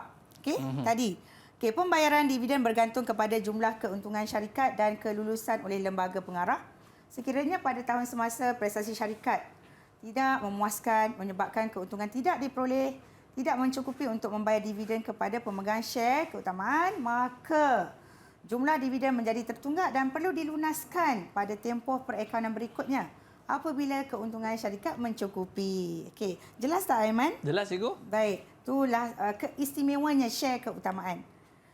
tadi pembayaran dividen bergantung kepada jumlah keuntungan syarikat dan kelulusan oleh lembaga pengarah. Sekiranya pada tahun semasa prestasi syarikat tidak memuaskan, menyebabkan keuntungan tidak diperoleh, tidak mencukupi untuk membayar dividen kepada pemegang share keutamaan, maka jumlah dividen menjadi tertunggak dan perlu dilunaskan pada tempoh perakaunan berikutnya apabila keuntungan syarikat mencukupi. Okey, jelas tak Aiman? Jelas cikgu. Baik, itulah keistimewanya share keutamaan.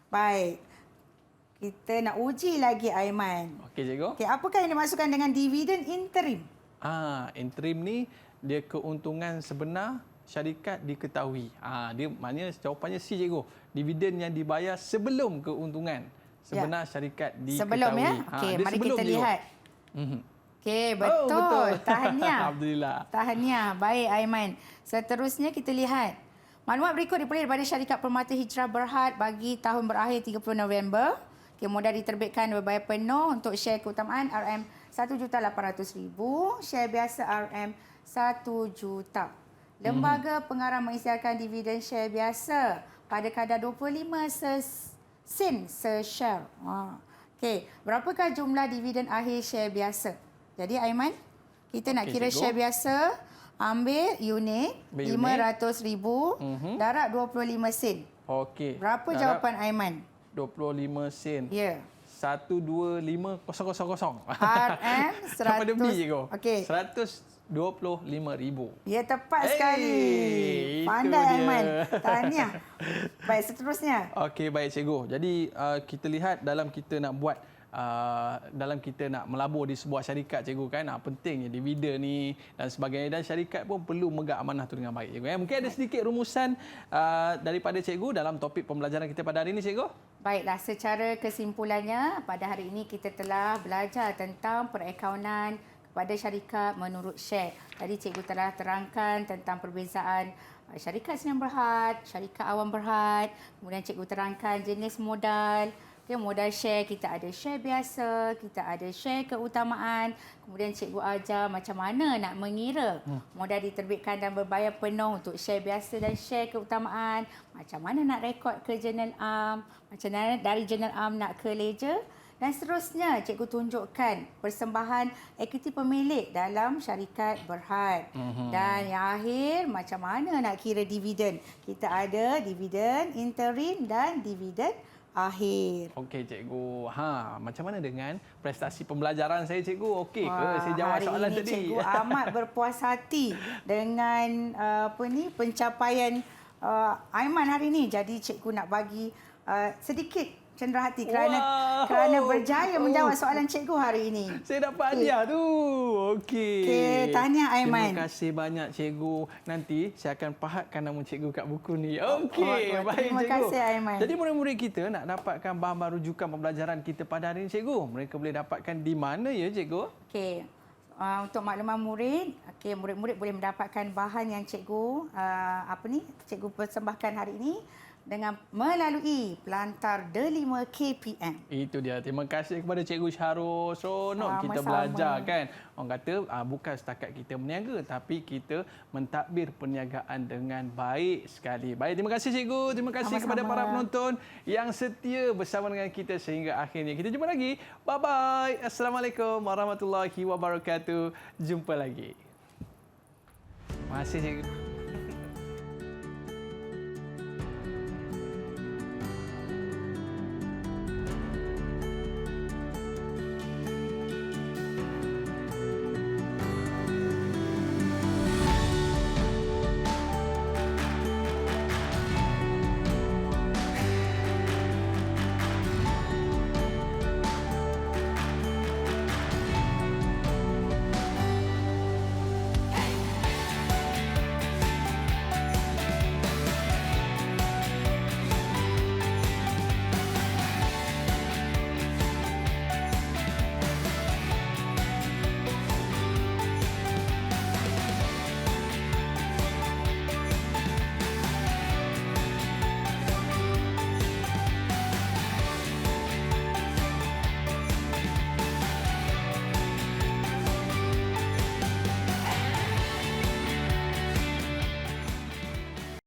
Baik. Kita nak uji lagi Aiman. Okey cikgu. Okey, apakah yang dimaksudkan dengan dividen interim? Interim ni dia keuntungan sebenar syarikat diketahui. Dia maknanya jawapannya C cikgu. Dividen yang dibayar sebelum keuntungan sebenar syarikat diketahui. Sebelum ya. Okey, mari kita lihat. Okey, betul. Tahniah. Alhamdulillah. Tahniah. Baik Aiman. Seterusnya kita lihat. Maklumat berikut diperoleh daripada Syarikat Permata Hijrah Berhad bagi tahun berakhir 30 November. Okay, modal diterbitkan berbayar penuh untuk share keutamaan RM1,800,000, share biasa RM1 juta. Lembaga pengarah mengisytiharkan dividen share biasa pada kadar 25 sen se-share. Okey, berapakah jumlah dividen akhir share biasa? Jadi Aiman, kita nak kira cikgu. share biasa, ambil unit RM500,000 darab 25 sen. Okey. Berapa Darab jawapan Aiman? 25 sen. Ya. 125,000. RM Apa dia beli, cikgu? Okey. 125,000. Ya, tepat Hey, sekali. itu Pandai dia. Aiman. Tahniah. Baik, seterusnya. Okey, baik cikgu. Jadi kita lihat dalam kita nak buat dalam kita nak melabur di sebuah syarikat, cikgu, kan, pentingnya dividen ni dan sebagainya, dan syarikat pun perlu memegang amanah tu dengan baik, cikgu. Mungkin ada sedikit rumusan daripada cikgu dalam topik pembelajaran kita pada hari ini, cikgu. Baiklah, secara kesimpulannya, pada hari ini kita telah belajar tentang perakaunan kepada syarikat menurut share. Tadi cikgu telah terangkan tentang perbezaan syarikat Sdn Berhad, syarikat awam berhad, kemudian cikgu terangkan jenis modal. Okay, modal share, kita ada share biasa, kita ada share keutamaan. Kemudian cikgu ajar macam mana nak mengira modal diterbitkan dan berbayar penuh untuk share biasa dan share keutamaan. Macam mana nak rekod ke Jurnal Am, macam mana dari Jurnal Am nak ke ledger. Dan seterusnya, cikgu tunjukkan persembahan equity pemilik dalam syarikat Berhad. Dan yang akhir, macam mana nak kira dividen. Kita ada dividen interim dan dividen akhir. Okey, cikgu. Macam mana dengan prestasi pembelajaran saya, cikgu? Okey ke saya jawab soalan hari ini tadi? Cikgu amat berpuas hati dengan pencapaian Aiman hari ini. Jadi cikgu nak bagi sedikit cenderahati kerana berjaya menjawab soalan cikgu hari ini. Saya dapat hadiah tu. Okey. Okey, tahniah Aiman. Terima kasih banyak, cikgu. Nanti saya akan pahatkan nama cikgu kat buku ni. Okey, baik, terima cikgu. kasih, Aiman. Jadi murid-murid kita nak dapatkan bahan rujukan pembelajaran kita pada hari ini, cikgu. Mereka boleh dapatkan di mana ya, cikgu? Okey. Untuk makluman murid, murid-murid boleh mendapatkan bahan yang cikgu cikgu persembahkan hari ini dengan melalui pelantar D5 KPM. Itu dia. Terima kasih kepada Cikgu Syahrul. Seronok kita Sama-sama. belajar, kan. Orang kata bukan setakat kita berniaga, tapi kita mentadbir perniagaan dengan baik sekali. Baik, terima kasih cikgu. Terima kasih Sama-sama. kepada para penonton yang setia bersama dengan kita sehingga akhirnya. Kita jumpa lagi. Bye-bye. Assalamualaikum warahmatullahi wabarakatuh. Jumpa lagi. Terima kasih cikgu.